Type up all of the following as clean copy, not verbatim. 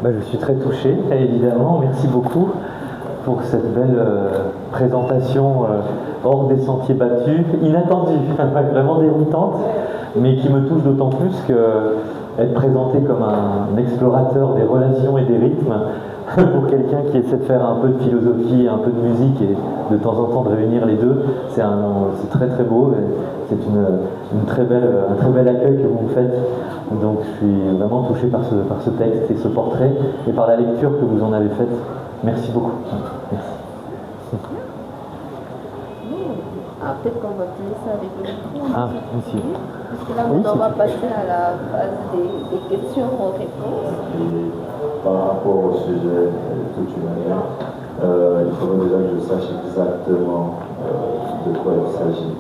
Je suis très touché, évidemment. Merci beaucoup pour cette belle présentation hors des sentiers battus, inattendue, vraiment déroutante, mais qui me touche d'autant plus qu'être présenté comme un explorateur des relations et des rythmes, pour quelqu'un qui essaie de faire un peu de philosophie, un peu de musique et de temps en temps de réunir les deux, c'est très très beau. C'est un très bel accueil que vous me faites. Donc je suis vraiment touché par ce texte et ce portrait et par la lecture que vous en avez faite. Merci beaucoup. Merci. Peut-être qu'on va te laisser avec le micro. Ah, ici. Parce que là, on va passer à la phase des questions-réponses. Par rapport au sujet que tu m'as dit, il faudrait déjà que je sache exactement de quoi il s'agit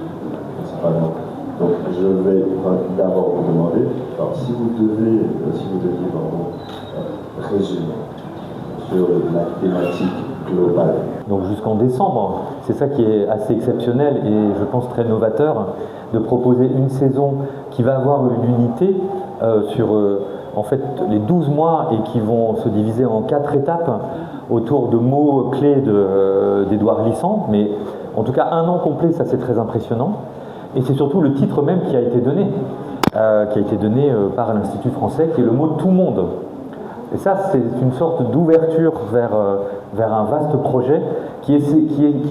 principalement. Donc je vais d'abord vous demander, alors, si vous deviez résumer sur la thématique globale. Donc jusqu'en décembre, c'est ça qui est assez exceptionnel et je pense très novateur, de proposer une saison qui va avoir une unité sur en fait les 12 mois et qui vont se diviser en 4 étapes autour de mots clés d'Édouard Glissant, mais en tout cas un an complet, ça c'est très impressionnant. Et c'est surtout le titre même qui a été donné par l'Institut français, qui est le mot « tout monde ». Et ça, c'est une sorte d'ouverture vers un vaste projet qui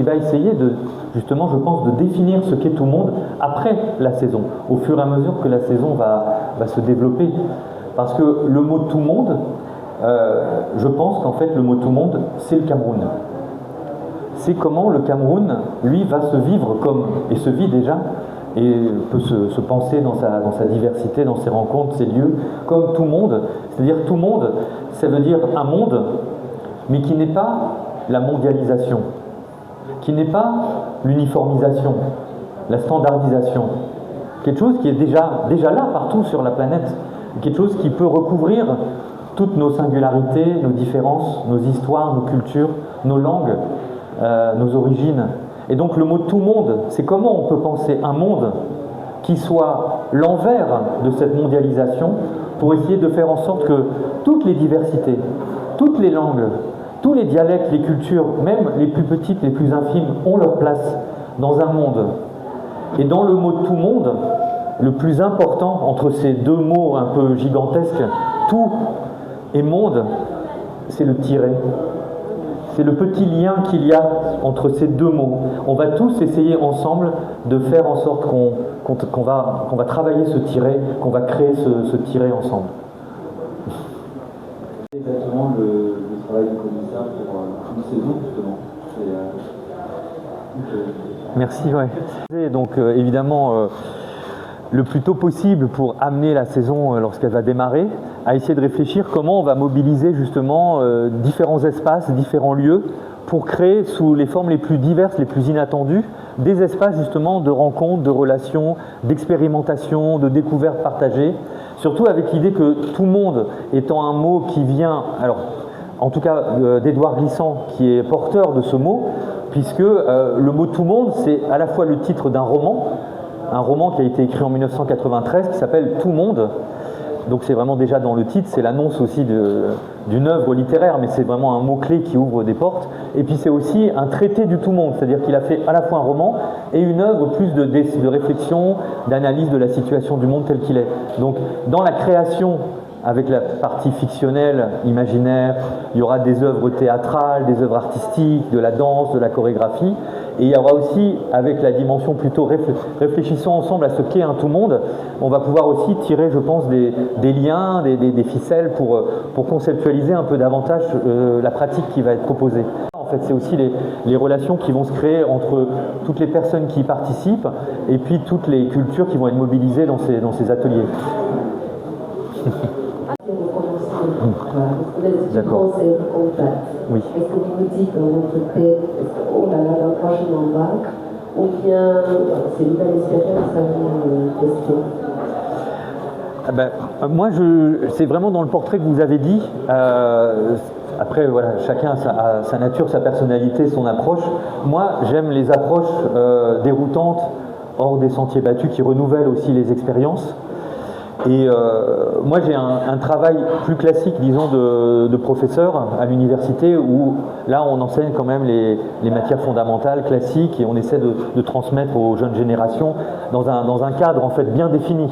va essayer de, justement, je pense, de définir ce qu'est tout le monde après la saison, au fur et à mesure que la saison va se développer. Parce que le mot tout le monde, je pense qu'en fait, le mot tout le monde, c'est le Cameroun. C'est comment le Cameroun, lui, va se vivre comme, et se vit déjà, et peut se penser dans sa diversité, dans ses rencontres, ses lieux, comme tout monde. C'est-à-dire tout monde, ça veut dire un monde, mais qui n'est pas la mondialisation, qui n'est pas l'uniformisation, la standardisation. Quelque chose qui est déjà là partout sur la planète, quelque chose qui peut recouvrir toutes nos singularités, nos différences, nos histoires, nos cultures, nos langues, nos origines. Et donc le mot tout monde, c'est comment on peut penser un monde qui soit l'envers de cette mondialisation pour essayer de faire en sorte que toutes les diversités, toutes les langues, tous les dialectes, les cultures, même les plus petites, les plus infimes, ont leur place dans un monde. Et dans le mot tout monde, le plus important entre ces deux mots un peu gigantesques, tout et monde, c'est le tiret. C'est le petit lien qu'il y a entre ces deux mots. On va tous essayer ensemble de faire en sorte qu'on va travailler ce tiret, qu'on va créer ce tiret ensemble. Exactement le travail du commissaire pour une saison, justement. Merci, ouais. Donc évidemment, le plus tôt possible pour amener la saison lorsqu'elle va démarrer, à essayer de réfléchir comment on va mobiliser justement différents espaces, différents lieux pour créer sous les formes les plus diverses, les plus inattendues, des espaces justement de rencontres, de relations, d'expérimentation, de découvertes partagées, surtout avec l'idée que tout le monde étant un mot qui vient, alors en tout cas d'Édouard Glissant qui est porteur de ce mot, puisque le mot tout le monde c'est à la fois le titre d'un roman, un roman qui a été écrit en 1993 qui s'appelle Tout monde. Donc c'est vraiment déjà dans le titre, c'est l'annonce aussi d'une œuvre littéraire, mais c'est vraiment un mot-clé qui ouvre des portes. Et puis c'est aussi un traité du tout monde, c'est-à-dire qu'il a fait à la fois un roman et une œuvre plus de réflexion, d'analyse de la situation du monde tel qu'il est. Donc dans la création, avec la partie fictionnelle, imaginaire, il y aura des œuvres théâtrales, des œuvres artistiques, de la danse, de la chorégraphie. Et il y aura aussi, avec la dimension plutôt réfléchissons ensemble à ce qu'est un tout monde, on va pouvoir aussi tirer, je pense, des liens, des ficelles pour conceptualiser un peu davantage la pratique qui va être proposée. En fait, c'est aussi les relations qui vont se créer entre toutes les personnes qui y participent et puis toutes les cultures qui vont être mobilisées dans ces ateliers. D'accord. Oui. Est-ce que vous me dites dans votre tête, oh là là, dans quoi je m'embarque, ou bien c'est une belle expérience à vous tester? Moi, c'est vraiment dans le portrait que vous avez dit. Après, voilà, chacun a sa nature, sa personnalité, son approche. Moi, j'aime les approches déroutantes, hors des sentiers battus, qui renouvellent aussi les expériences. Et moi j'ai un travail plus classique, disons, de professeur à l'université, où là on enseigne quand même les matières fondamentales, classiques, et on essaie de transmettre aux jeunes générations dans un cadre en fait bien défini,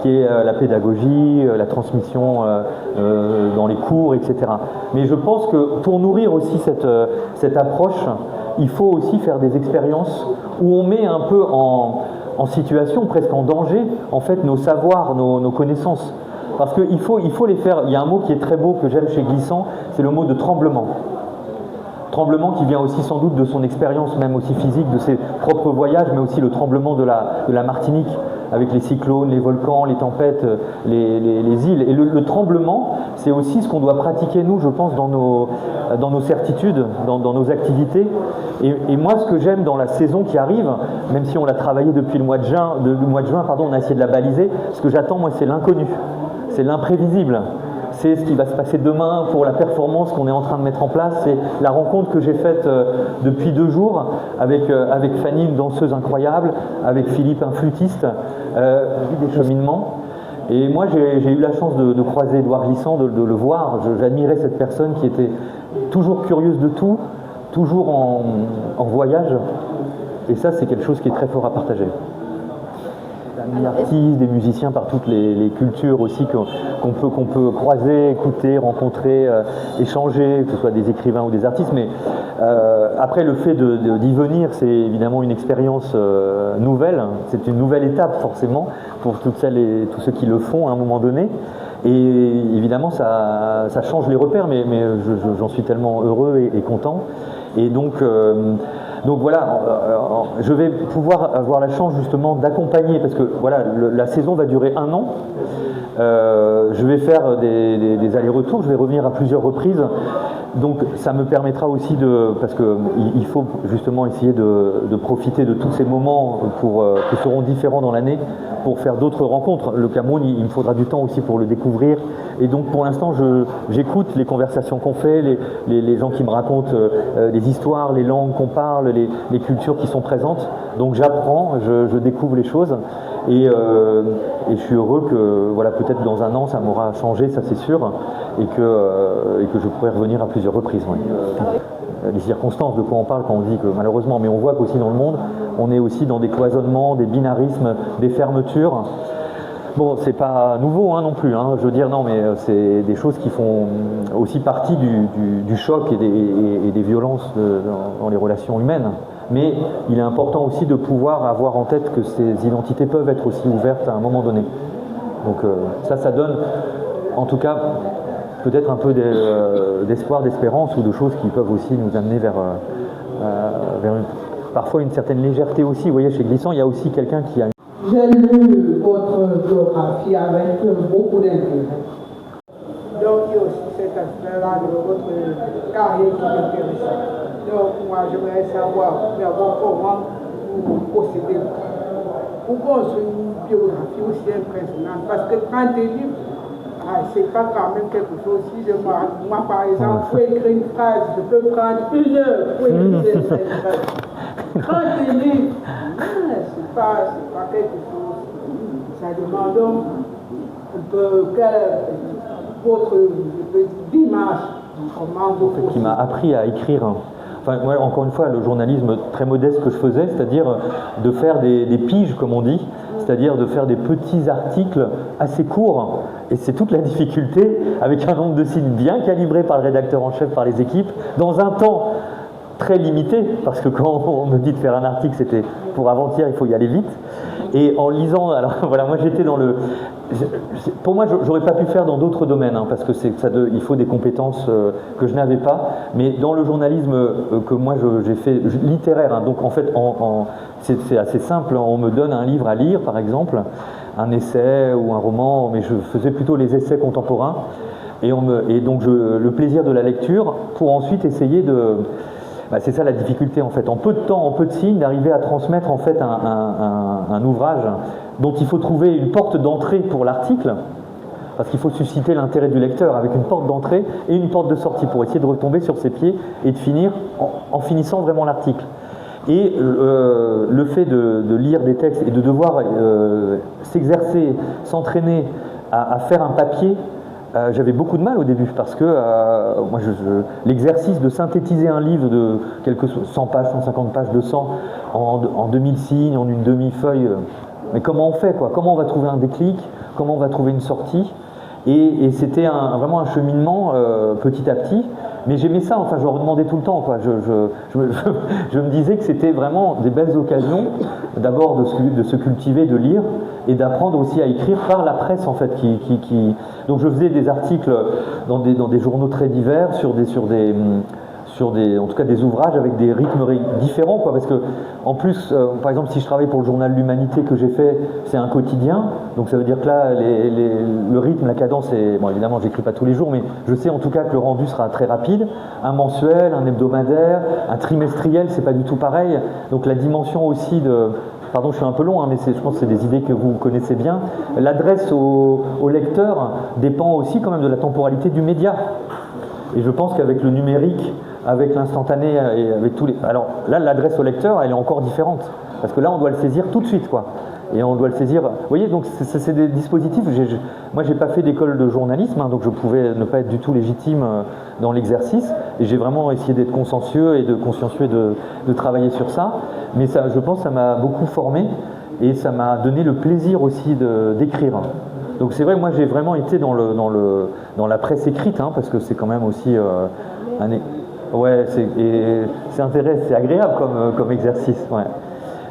qui est la pédagogie, la transmission dans les cours, etc. Mais je pense que pour nourrir aussi cette approche, il faut aussi faire des expériences où on met un peu en situation, presque en danger, en fait, nos savoirs, nos connaissances. Parce qu'il faut les faire. Il y a un mot qui est très beau que j'aime chez Glissant, c'est le mot de tremblement. Tremblement qui vient aussi sans doute de son expérience, même aussi physique, de ses propres voyages, mais aussi le tremblement de la Martinique, avec les cyclones, les volcans, les tempêtes, les îles. Et le tremblement, c'est aussi ce qu'on doit pratiquer, nous, je pense, dans nos certitudes, dans nos activités. Et moi, ce que j'aime dans la saison qui arrive, même si on l'a travaillé depuis le mois de juin, on a essayé de la baliser, ce que j'attends, moi, c'est l'inconnu, c'est l'imprévisible. C'est ce qui va se passer demain pour la performance qu'on est en train de mettre en place. C'est la rencontre que j'ai faite depuis 2 jours avec Fanny, une danseuse incroyable, avec Philippe, un flûtiste, des cheminements. Et moi, j'ai eu la chance de croiser Édouard Glissant, de le voir. J'admirais cette personne qui était toujours curieuse de tout, toujours en voyage. Et ça, c'est quelque chose qui est très fort à partager. Des artistes, des musiciens par toutes les cultures aussi qu'on peut croiser, écouter, rencontrer, échanger, que ce soit des écrivains ou des artistes. Mais après, le fait d'y venir, c'est évidemment une expérience nouvelle. C'est une nouvelle étape forcément pour toutes celles et tous ceux qui le font à un moment donné. Et évidemment, ça change les repères, mais j'en suis tellement heureux et content. Et donc voilà, je vais pouvoir avoir la chance justement d'accompagner, parce que voilà, la saison va durer 1 an. Je vais faire des allers-retours, je vais revenir à plusieurs reprises. Donc ça me permettra aussi parce qu'il faut justement essayer de profiter de tous ces moments qui seront différents dans l'année pour faire d'autres rencontres. Le Cameroun, il me faudra du temps aussi pour le découvrir. Et donc pour l'instant, j'écoute les conversations qu'on fait, les gens qui me racontent les histoires, les langues qu'on parle, les cultures qui sont présentes. Donc j'apprends, je découvre les choses. Et je suis heureux que voilà, peut-être dans 1 an, ça m'aura changé, ça c'est sûr, et que je pourrai revenir à plusieurs reprises. Ouais. Les circonstances, de quoi on parle quand on dit que malheureusement, mais on voit qu'aussi dans le monde, on est aussi dans des cloisonnements, des binarismes, des fermetures. Bon, c'est pas nouveau non plus, je veux dire, non, mais c'est des choses qui font aussi partie du choc et des violences dans les relations humaines. Mais il est important aussi de pouvoir avoir en tête que ces identités peuvent être aussi ouvertes à un moment donné. Donc ça donne, en tout cas, peut-être un peu d'espoir, d'espérance, ou de choses qui peuvent aussi nous amener vers parfois une certaine légèreté aussi. Vous voyez, chez Glissant, il y a aussi quelqu'un qui a... J'ai lu votre biographie avec beaucoup d'intérêt. Donc il y a aussi cet aspect-là de votre carrière qui m'intéresse. Donc moi j'aimerais savoir d'abord comment vous procédez pour construire une biographie aussi impressionnante. Parce que 30 livres, c'est pas quand même quelque chose. Si moi par exemple, pour écrire une phrase, je peux prendre 1 heure pour écrire cette phrase. 30 livres, c'est pas quelque chose. Ça demande donc votre démarche, comment vous qui m'a appris à écrire. Enfin, moi, encore une fois, le journalisme très modeste que je faisais, c'est-à-dire de faire des piges, comme on dit, c'est-à-dire de faire des petits articles assez courts. Et c'est toute la difficulté, avec un nombre de signes bien calibré par le rédacteur en chef, par les équipes, dans un temps très limité, parce que quand on me dit de faire un article, c'était pour avant-hier, il faut y aller vite. Et en lisant, alors voilà, moi j'étais dans le... Pour moi, j'aurais pas pu faire dans d'autres domaines, parce que il faut des compétences que je n'avais pas. Mais dans le journalisme que moi j'ai fait littéraire, donc en fait, c'est assez simple. On me donne un livre à lire, par exemple, un essai ou un roman, mais je faisais plutôt les essais contemporains. Et donc le plaisir de la lecture pour ensuite essayer de... c'est ça la difficulté en fait, en peu de temps, en peu de signes, d'arriver à transmettre en fait un ouvrage dont il faut trouver une porte d'entrée pour l'article, parce qu'il faut susciter l'intérêt du lecteur avec une porte d'entrée et une porte de sortie pour essayer de retomber sur ses pieds et de finir en finissant vraiment l'article. Et le fait de lire des textes et de devoir s'exercer, s'entraîner à faire un papier, j'avais beaucoup de mal au début parce que moi, l'exercice de synthétiser un livre de 100 pages, 150 pages, 200 en 2000 signes, en une demi-feuille, mais comment on fait quoi? Comment on va trouver un déclic? Comment on va trouver une sortie? Et c'était vraiment un cheminement petit à petit. Mais j'aimais ça, enfin je leur demandais tout le temps, quoi. Je me disais que c'était vraiment des belles occasions, d'abord de se cultiver, de lire, et d'apprendre aussi à écrire par la presse en fait. Donc je faisais des articles dans des journaux très divers, sur en tout cas des ouvrages avec des rythmes différents, quoi, parce que en plus, par exemple, si je travaille pour le journal L'Humanité que j'ai fait, c'est un quotidien, donc ça veut dire que là, le rythme, la cadence, bon évidemment, j'écris pas tous les jours, mais je sais en tout cas que le rendu sera très rapide. Un mensuel, un hebdomadaire, un trimestriel, c'est pas du tout pareil. Donc la dimension aussi pardon, je suis un peu long, hein, mais je pense que c'est des idées que vous connaissez bien. L'adresse au lecteur dépend aussi quand même de la temporalité du média. Et je pense qu'avec le numérique, avec l'instantané et avec tous les... Alors là, l'adresse au lecteur, elle est encore différente. Parce que là, on doit le saisir tout de suite, quoi. Et on doit le saisir... Vous voyez, donc c'est des dispositifs... Moi, j'ai pas fait d'école de journalisme, hein, donc je pouvais ne pas être du tout légitime dans l'exercice. Et j'ai vraiment essayé d'être consciencieux et de travailler sur ça. Mais ça, je pense que ça m'a beaucoup formé et ça m'a donné le plaisir aussi d'écrire. Donc c'est vrai, moi j'ai vraiment été dans la presse écrite, hein, parce que c'est quand même aussi ouais, c'est intéressant, c'est agréable comme exercice. Ouais.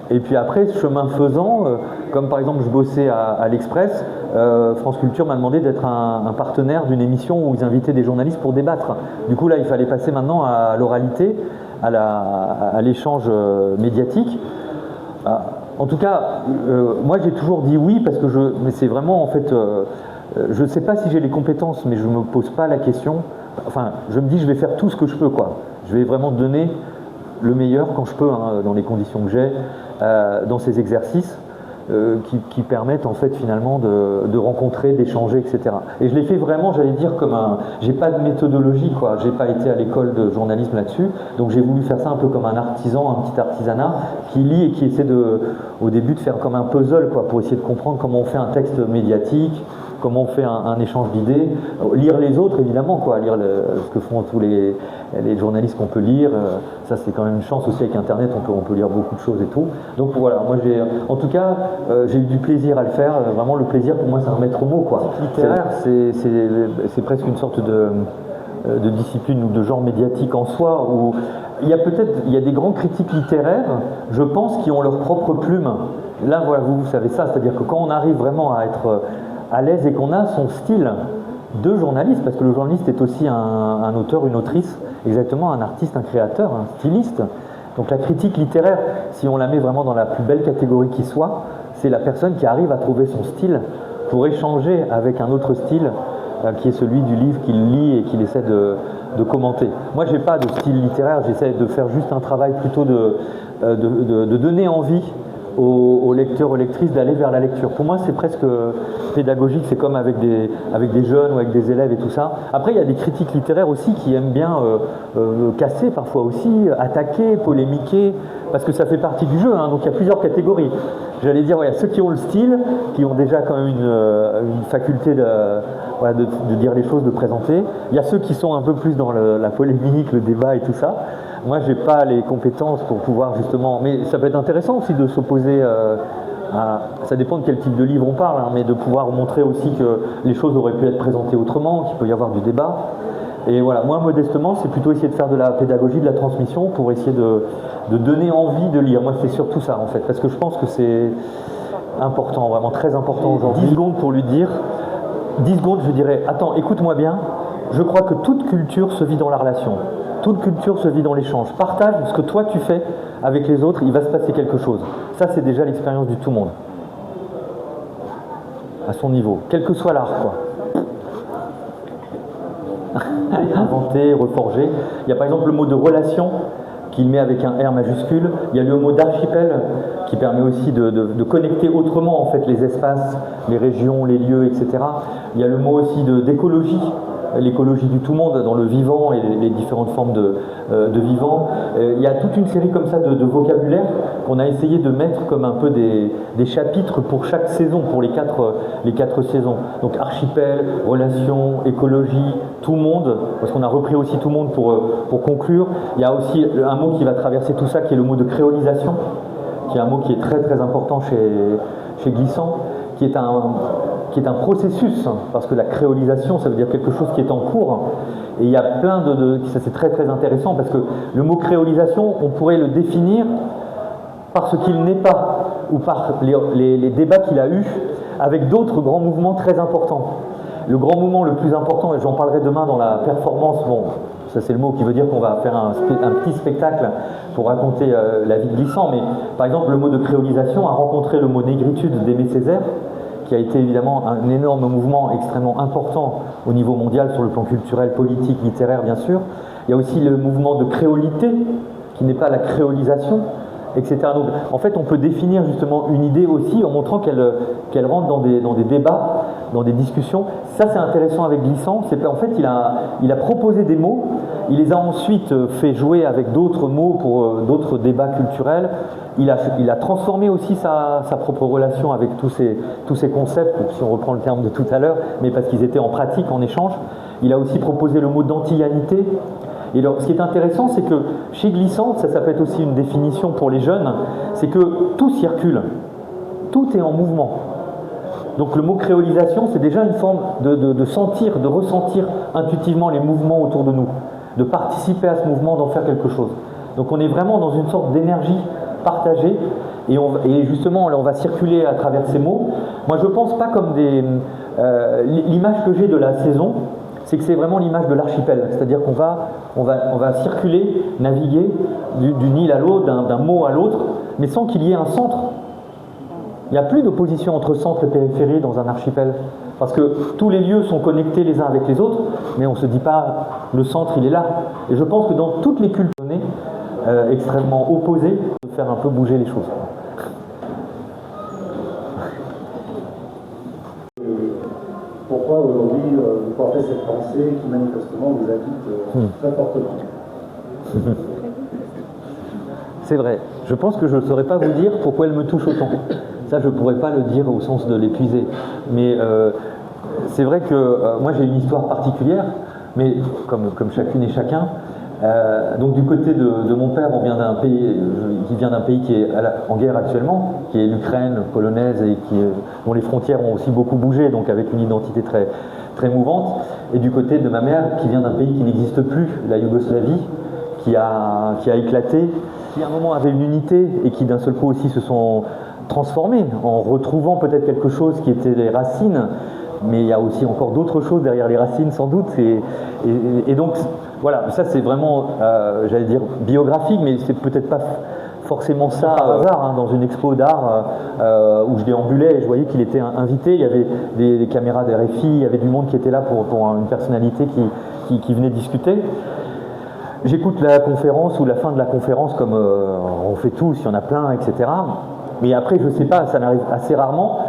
Et puis après, chemin faisant, comme par exemple je bossais à l'Express, France Culture m'a demandé d'être un partenaire d'une émission où ils invitaient des journalistes pour débattre. Du coup là, il fallait passer maintenant à l'oralité, à l'échange médiatique. En tout cas, moi j'ai toujours dit oui parce que mais c'est vraiment en fait, je ne sais pas si j'ai les compétences, mais je ne me pose pas la question. Enfin, je me dis je vais faire tout ce que je peux, quoi. Je vais vraiment donner le meilleur quand je peux, hein, dans les conditions que j'ai, dans ces exercices qui permettent en fait finalement de rencontrer, d'échanger, etc. Et je l'ai fait vraiment, j'allais dire comme j'ai pas de méthodologie, quoi. J'ai pas été à l'école de journalisme là-dessus, donc j'ai voulu faire ça un peu comme un artisan, un petit artisanat qui lit et qui essaie au début de faire comme un puzzle, quoi, pour essayer de comprendre comment on fait un texte médiatique, comment on fait un échange d'idées, lire les autres évidemment, quoi, lire ce que font tous les journalistes qu'on peut lire, ça c'est quand même une chance aussi avec internet, on peut lire beaucoup de choses et tout. Donc voilà, moi en tout cas j'ai eu du plaisir à le faire, vraiment le plaisir pour moi c'est un maître mot, quoi. Littéraire c'est presque une sorte de discipline ou de genre médiatique en soi où il y a des grands critiques littéraires, je pense, qui ont leur propre plume. Là voilà, vous savez ça, c'est-à-dire que quand on arrive vraiment à être à l'aise et qu'on a son style de journaliste, parce que le journaliste est aussi un auteur, une autrice, exactement, un artiste, un créateur, un styliste. Donc la critique littéraire, si on la met vraiment dans la plus belle catégorie qui soit, c'est la personne qui arrive à trouver son style pour échanger avec un autre style qui est celui du livre qu'il lit et qu'il essaie de commenter. Moi, j'ai pas de style littéraire, j'essaie de faire juste un travail plutôt de donner envie aux lecteurs, aux lectrices d'aller vers la lecture. Pour moi, c'est presque pédagogique, c'est comme avec des jeunes ou avec des élèves et tout ça. Après, il y a des critiques littéraires aussi qui aiment bien casser parfois aussi, attaquer, polémiquer, parce que ça fait partie du jeu, hein, donc il y a plusieurs catégories. J'allais dire, ouais, ceux qui ont le style, qui ont déjà quand même une faculté de dire les choses, de présenter. Il y a ceux qui sont un peu plus dans la polémique, le débat et tout ça. Moi, j'ai pas les compétences pour pouvoir justement... Mais ça peut être intéressant aussi de s'opposer ça dépend de quel type de livre on parle, hein, mais de pouvoir montrer aussi que les choses auraient pu être présentées autrement, qu'il peut y avoir du débat. Et voilà, moi, modestement, c'est plutôt essayer de faire de la pédagogie, de la transmission pour essayer de donner envie de lire. Moi, c'est surtout ça, en fait, parce que je pense que c'est important, vraiment très important aujourd'hui. 10 secondes pour lui dire... 10 secondes, je dirais, attends, écoute-moi bien, je crois que toute culture se vit dans la relation. Toute culture se vit dans l'échange. Partage ce que toi tu fais avec les autres, il va se passer quelque chose. Ça, c'est déjà l'expérience du tout monde. À son niveau, quel que soit l'art, quoi. Inventer, reforger. Il y a par exemple le mot de relation qu'il met avec un R majuscule. Il y a le mot d'archipel qui permet aussi de connecter autrement en fait les espaces, les régions, les lieux, etc. Il y a le mot aussi d'écologie. l'écologie du tout monde dans le vivant et les différentes formes de vivant. Il y a toute une série comme ça de vocabulaire qu'on a essayé de mettre comme un peu des chapitres pour chaque saison, pour les quatre saisons. Donc archipel, relations, écologie, tout monde, parce qu'on a repris aussi tout monde pour conclure. Il y a aussi un mot qui va traverser tout ça, qui est le mot de créolisation, qui est un mot qui est très très important chez Glissant, qui est un processus, parce que la créolisation, ça veut dire quelque chose qui est en cours. Et il y a plein ça c'est très très intéressant, parce que le mot créolisation, on pourrait le définir par ce qu'il n'est pas, ou par les débats qu'il a eus avec d'autres grands mouvements très importants. Le grand mouvement le plus important, et j'en parlerai demain dans la performance, bon, ça c'est le mot qui veut dire qu'on va faire un petit spectacle pour raconter la vie de Glissant, mais par exemple le mot de créolisation a rencontré le mot négritude d'Aimé Césaire, qui a été évidemment un énorme mouvement extrêmement important au niveau mondial sur le plan culturel, politique, littéraire bien sûr. Il y a aussi le mouvement de créolité, qui n'est pas la créolisation, etc. Donc en fait on peut définir justement une idée aussi en montrant qu'elle rentre dans des débats, dans des discussions. Ça c'est intéressant avec Glissant, c'est qu'en fait il a proposé des mots, il les a ensuite fait jouer avec d'autres mots pour d'autres débats culturels. Il a transformé aussi sa propre relation avec tous ces concepts, si on reprend le terme de tout à l'heure, mais parce qu'ils étaient en pratique, en échange. Il a aussi proposé le mot d'antillanité. Et alors, ce qui est intéressant, c'est que chez Glissant, ça peut être aussi une définition pour les jeunes, c'est que tout circule, tout est en mouvement. Donc le mot créolisation, c'est déjà une forme de sentir, de ressentir intuitivement les mouvements autour de nous, de participer à ce mouvement, d'en faire quelque chose. Donc on est vraiment dans une sorte d'énergie partagée, et justement on va circuler à travers ces mots. Moi je pense pas comme l'image que j'ai de la saison, c'est que c'est vraiment l'image de l'archipel, c'est-à-dire qu'on va circuler, naviguer d'une île à l'autre, d'un mot à l'autre, mais sans qu'il y ait un centre. Il n'y a plus d'opposition entre centre et périphérie dans un archipel, parce que tous les lieux sont connectés les uns avec les autres, mais on ne se dit pas le centre il est là. Et je pense que dans toutes les cultures extrêmement opposées, on peut faire un peu bouger les choses. Pourquoi aujourd'hui vous portez cette pensée qui manifestement vous habite très fortement? C'est vrai. Je pense que je ne saurais pas vous dire pourquoi elle me touche autant. Ça, je ne pourrais pas le dire au sens de l'épuiser. Mais c'est vrai que moi, j'ai une histoire particulière, mais comme chacune et chacun. Donc du côté de mon père, on vient d'un pays qui est en guerre actuellement, qui est l'Ukraine polonaise, et dont les frontières ont aussi beaucoup bougé, donc avec une identité très, très mouvante. Et du côté de ma mère, qui vient d'un pays qui n'existe plus, la Yougoslavie, qui a éclaté, qui à un moment avait une unité et qui d'un seul coup aussi se sont transformés en retrouvant peut-être quelque chose qui était les racines, mais il y a aussi encore d'autres choses derrière les racines sans doute. Et donc voilà, ça c'est vraiment, j'allais dire biographique, mais c'est peut-être pas forcément ça par hasard. Dans une expo d'art où je déambulais et je voyais qu'il était invité, il y avait des caméras de RFI, il y avait du monde qui était là pour une personnalité qui venait discuter. J'écoute la conférence ou la fin de la conférence comme on fait tous, il y en a plein, etc. Mais après, je sais pas, ça n'arrive assez rarement.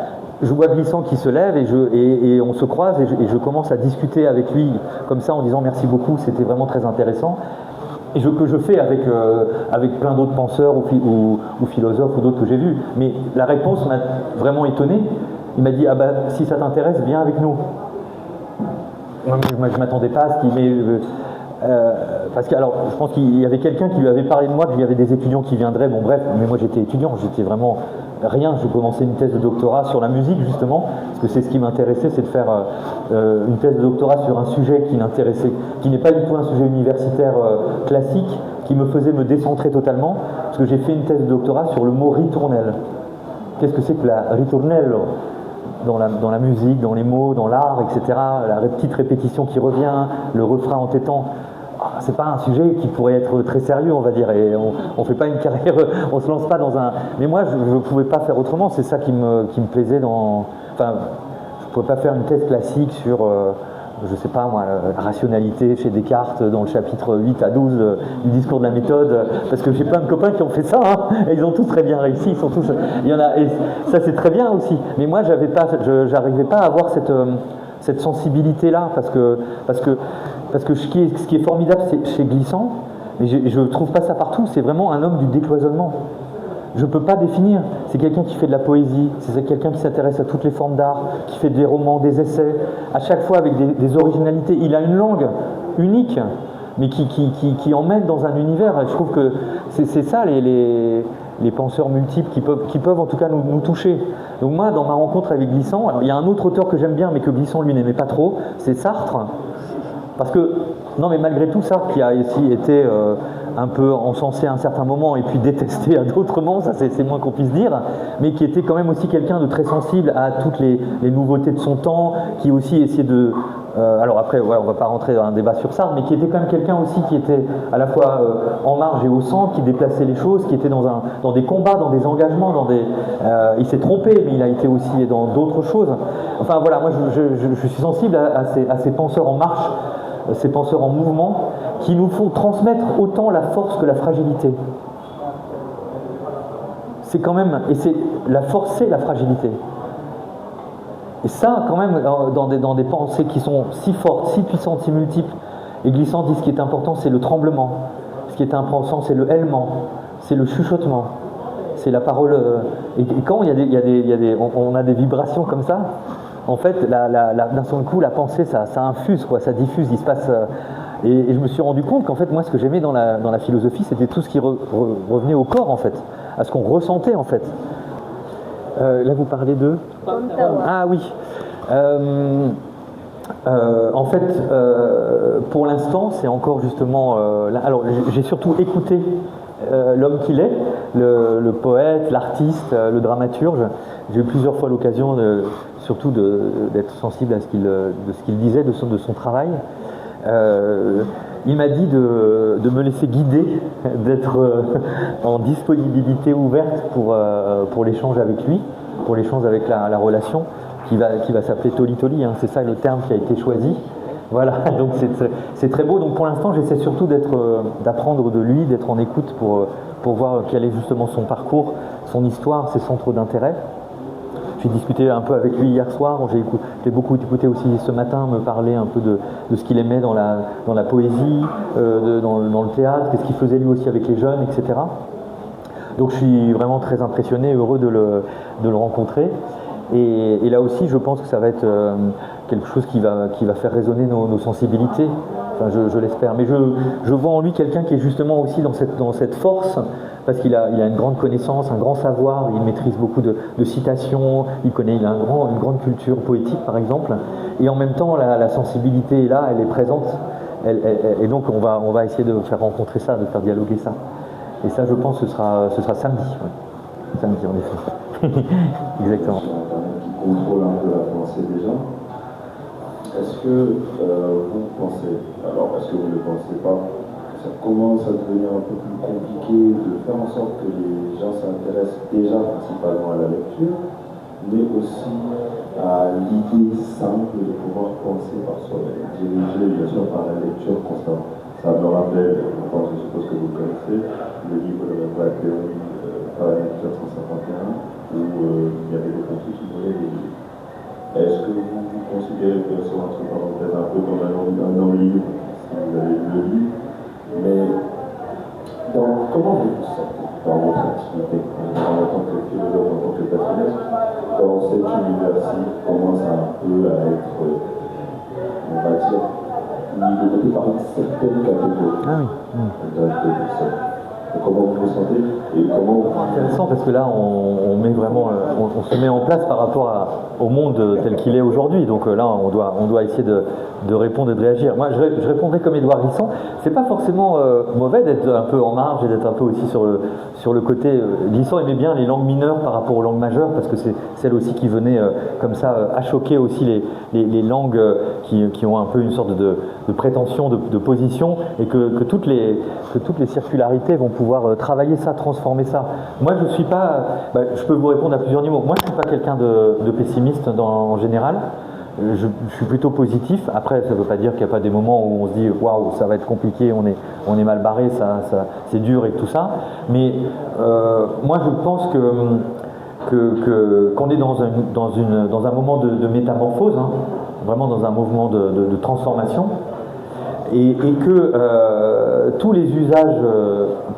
Je vois Glissant qui se lève et on se croise et je commence à discuter avec lui comme ça en disant merci beaucoup, c'était vraiment très intéressant. Et que je fais avec plein d'autres penseurs ou philosophes ou d'autres que j'ai vus. Mais la réponse m'a vraiment étonné. Il m'a dit ah bah si ça t'intéresse, viens avec nous. Moi je m'attendais pas à ce qu'il parce que alors je pense qu'il y avait quelqu'un qui lui avait parlé de moi, qu'il y avait des étudiants qui viendraient, bon bref, mais moi j'étais étudiant, j'étais vraiment rien, je commençais une thèse de doctorat sur la musique justement, parce que c'est ce qui m'intéressait, c'est de faire une thèse de doctorat sur un sujet qui n'est pas du tout un sujet universitaire classique, qui me faisait me décentrer totalement, parce que j'ai fait une thèse de doctorat sur le mot ritournelle. Qu'est-ce que c'est que la ritournelle dans la musique, dans les mots, dans l'art, etc. La petite répétition qui revient, le refrain entêtant. C'est pas un sujet qui pourrait être très sérieux, on va dire, et on fait pas une carrière, on se lance pas dans un... Mais moi, je ne pouvais pas faire autrement, c'est ça qui me plaisait dans... Enfin, je pouvais pas faire une thèse classique sur, je sais pas moi, la rationalité chez Descartes dans le chapitre 8 à 12 du discours de la méthode, parce que j'ai plein de copains qui ont fait ça, et ils ont tous très bien réussi, ils sont tous... Il y en a, et ça c'est très bien aussi, mais moi j'arrivais pas à avoir cette sensibilité-là, parce que ce qui est formidable chez Glissant, mais je ne trouve pas ça partout, c'est vraiment un homme du décloisonnement. Je ne peux pas définir. C'est quelqu'un qui fait de la poésie, c'est quelqu'un qui s'intéresse à toutes les formes d'art, qui fait des romans, des essais, à chaque fois avec des originalités. Il a une langue unique, mais qui emmène dans un univers. Je trouve que c'est ça les penseurs multiples qui peuvent en tout cas nous toucher. Donc moi, dans ma rencontre avec Glissant, alors il y a un autre auteur que j'aime bien, mais que Glissant lui n'aimait pas trop, c'est Sartre. Parce que, non mais malgré tout, Sartre qui a ici été un peu encensé à un certain moment et puis détesté à d'autres moments, ça c'est moins qu'on puisse dire, mais qui était quand même aussi quelqu'un de très sensible à toutes les nouveautés de son temps, qui aussi essayait de... alors après, ouais, on ne va pas rentrer dans un débat sur Sartre, mais qui était quand même quelqu'un aussi qui était à la fois en marge et au centre, qui déplaçait les choses, qui était dans des combats, dans des engagements, il s'est trompé, mais il a été aussi dans d'autres choses. Enfin voilà, moi je suis sensible à ces penseurs en marche, ces penseurs en mouvement, qui nous font transmettre autant la force que la fragilité. C'est quand même, et c'est la force, c'est la fragilité. Et ça, quand même, dans des pensées qui sont si fortes, si puissantes, si multiples, et Glissant dit ce qui est important, c'est le tremblement. Ce qui est important, c'est le hélement, c'est le chuchotement, c'est la parole. Et quand on a des vibrations comme ça, en fait, d'un seul coup, la pensée, ça infuse, quoi, ça diffuse, il se passe... Et je me suis rendu compte qu'en fait, moi, ce que j'aimais dans la philosophie, c'était tout ce qui revenait au corps, en fait, à ce qu'on ressentait, en fait. Là, vous parlez de... Ah oui. En fait, pour l'instant, c'est encore justement... alors, j'ai surtout écouté l'homme qu'il est, le poète, l'artiste, le dramaturge. J'ai eu plusieurs fois l'occasion, surtout d'être sensible à ce qu'il disait, de son travail. Il m'a dit de me laisser guider, d'être en disponibilité ouverte pour l'échange avec lui, pour l'échange avec la relation, qui va s'appeler Toli Toli, hein, c'est ça le terme qui a été choisi. Voilà, donc c'est très beau. Donc pour l'instant, j'essaie surtout d'apprendre de lui, d'être en écoute pour voir quel est justement son parcours, son histoire, ses centres d'intérêt. J'ai discuté un peu avec lui hier soir, j'ai beaucoup écouté aussi ce matin, me parler un peu de ce qu'il aimait dans la poésie, dans le théâtre, qu'est-ce qu'il faisait lui aussi avec les jeunes, etc. Donc je suis vraiment très impressionné, heureux de le rencontrer. Et là aussi, je pense que ça va être quelque chose qui va faire résonner nos sensibilités, enfin, je l'espère. Mais je vois en lui quelqu'un qui est justement aussi dans cette force, parce qu'il a une grande connaissance, un grand savoir, il maîtrise beaucoup de citations, il a une grande culture poétique par exemple, et en même temps la sensibilité est là, elle est présente, et donc on va essayer de faire rencontrer ça, de faire dialoguer ça. Et ça je pense que ce sera samedi, ouais. Samedi en effet. Exactement. Qui contrôle un peu la pensée des gens. Est-ce que vous pensez, alors est-ce que vous ne le pensez pas, ça commence à devenir un peu plus compliqué de faire en sorte que les gens s'intéressent déjà principalement à la lecture, mais aussi à l'idée simple de pouvoir penser par soi-même, dirigé bien sûr par la lecture constante. Ça me rappelle, je suppose que vous connaissez, le livre de Blackberry, Paris 1951, où il y avait des petits qui voulaient des livres. Est-ce que vous considérez que c'est entre parenthèses un peu comme un non-livre, si vous avez lu le livre, mais comment vous vous sentez dans votre activité, en tant que philosophe, en tant que passionniste, dans cet univers-ci commence un peu à être, on va dire, mis de côté par une certaine catégorie. Ah oui. Comment vous vous sentez et comment vous... Intéressant parce que là on met vraiment, on se met en place par rapport au monde tel qu'il est aujourd'hui. Donc là on doit essayer de répondre et de réagir. Moi je répondrai comme Édouard Glissant. C'est pas forcément mauvais d'être un peu en marge et d'être un peu aussi sur le côté. Glissant aimait bien les langues mineures par rapport aux langues majeures parce que c'est celles aussi qui venaient comme ça achoquer aussi les langues qui ont un peu une sorte de prétention, de position, et que toutes les circularités vont pouvoir travailler ça, transformer ça. Moi je suis pas, je peux vous répondre à plusieurs niveaux. Moi je suis pas quelqu'un de pessimiste en général. Je suis plutôt positif. Après, ça ne veut pas dire qu'il n'y a pas des moments où on se dit waouh, ça va être compliqué, on est mal barré, c'est dur et tout ça. Mais moi, je pense qu'on est dans un moment de métamorphose. Hein. vraiment dans un mouvement de transformation, et que tous les usages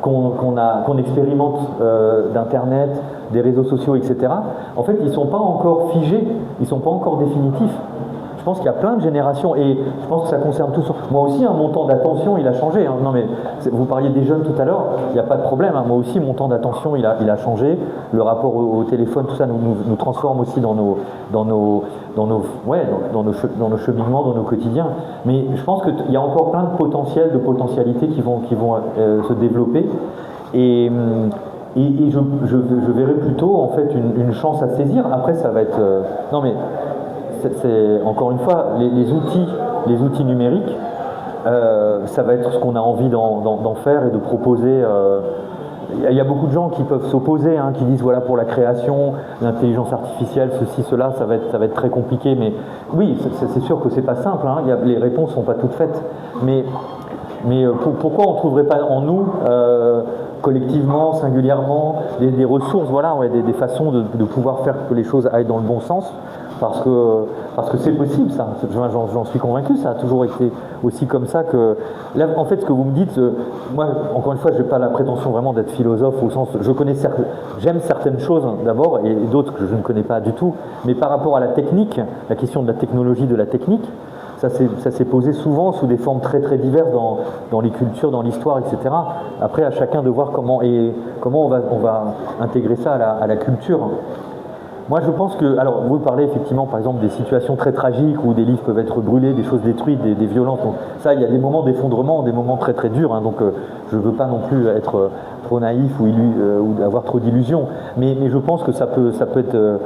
qu'on expérimente d'Internet, des réseaux sociaux, etc., en fait, ils ne sont pas encore figés, ils ne sont pas encore définitifs. Je pense qu'il y a plein de générations, et je pense que ça concerne tous. Moi aussi, mon temps d'attention, il a changé. Hein. Non, mais vous parliez des jeunes tout à l'heure, il n'y a pas de problème. Hein. Moi aussi, mon temps d'attention, il a changé. Le rapport au téléphone, tout ça nous transforme aussi dans nos cheminements, dans nos quotidiens. Mais je pense qu'il y a encore plein de potentialités qui vont se développer. Et je verrais plutôt en fait une chance à saisir. Après, ça va être... non, mais c'est encore une fois, les outils numériques, ça va être ce qu'on a envie d'en faire et de proposer. Il y a beaucoup de gens qui peuvent s'opposer, hein, qui disent voilà, pour la création, l'intelligence artificielle, ceci, cela, ça va être très compliqué. Mais oui, c'est sûr que c'est pas simple, hein, les réponses sont pas toutes faites. Mais pourquoi on ne trouverait pas en nous, collectivement, singulièrement, des ressources, voilà, ouais, des façons de pouvoir faire que les choses aillent dans le bon sens, parce que c'est possible, ça. J'en suis convaincu, ça a toujours été aussi comme ça que... Là, en fait, ce que vous me dites, moi, encore une fois, je n'ai pas la prétention vraiment d'être philosophe, au sens... J'aime certaines choses, d'abord, et d'autres que je ne connais pas du tout, mais par rapport à la technique, la question de la technologie, de la technique, ça s'est posé souvent sous des formes très très diverses dans les cultures, dans l'histoire, etc. Après, à chacun de voir comment on va intégrer ça à la culture. Moi, je pense que... Alors, vous parlez effectivement, par exemple, des situations très tragiques où des livres peuvent être brûlés, des choses détruites, des violences. Donc, ça, il y a des moments d'effondrement, des moments très très durs. Hein, donc, je ne veux pas non plus être trop naïf ou avoir trop d'illusions. Mais je pense que ça peut être...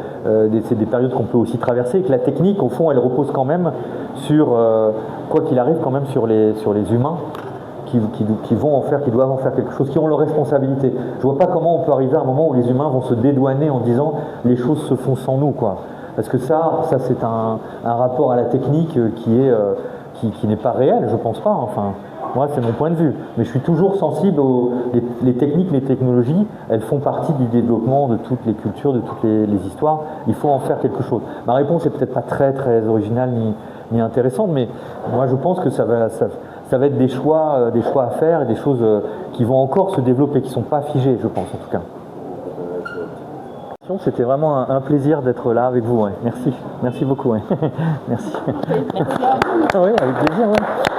c'est des périodes qu'on peut aussi traverser. Et que la technique, au fond, elle repose quand même sur... quoi qu'il arrive, quand même sur les humains. Qui doivent en faire quelque chose, qui ont leur responsabilité. Je vois pas comment on peut arriver à un moment où les humains vont se dédouaner en disant les choses se font sans nous, quoi. Parce que ça c'est un rapport à la technique qui n'est pas réel, je pense pas. Enfin, moi c'est mon point de vue. Mais je suis toujours sensible les techniques, les technologies, elles font partie du développement de toutes les cultures, de toutes les histoires. Il faut en faire quelque chose. Ma réponse est peut-être pas très très originale ni intéressante, mais moi je pense que ça va être des choix à faire et des choses qui vont encore se développer, qui ne sont pas figées, je pense en tout cas. C'était vraiment un plaisir d'être là avec vous. Ouais. Merci beaucoup. Ouais. Merci. Merci à vous. Oui, avec plaisir. Ouais.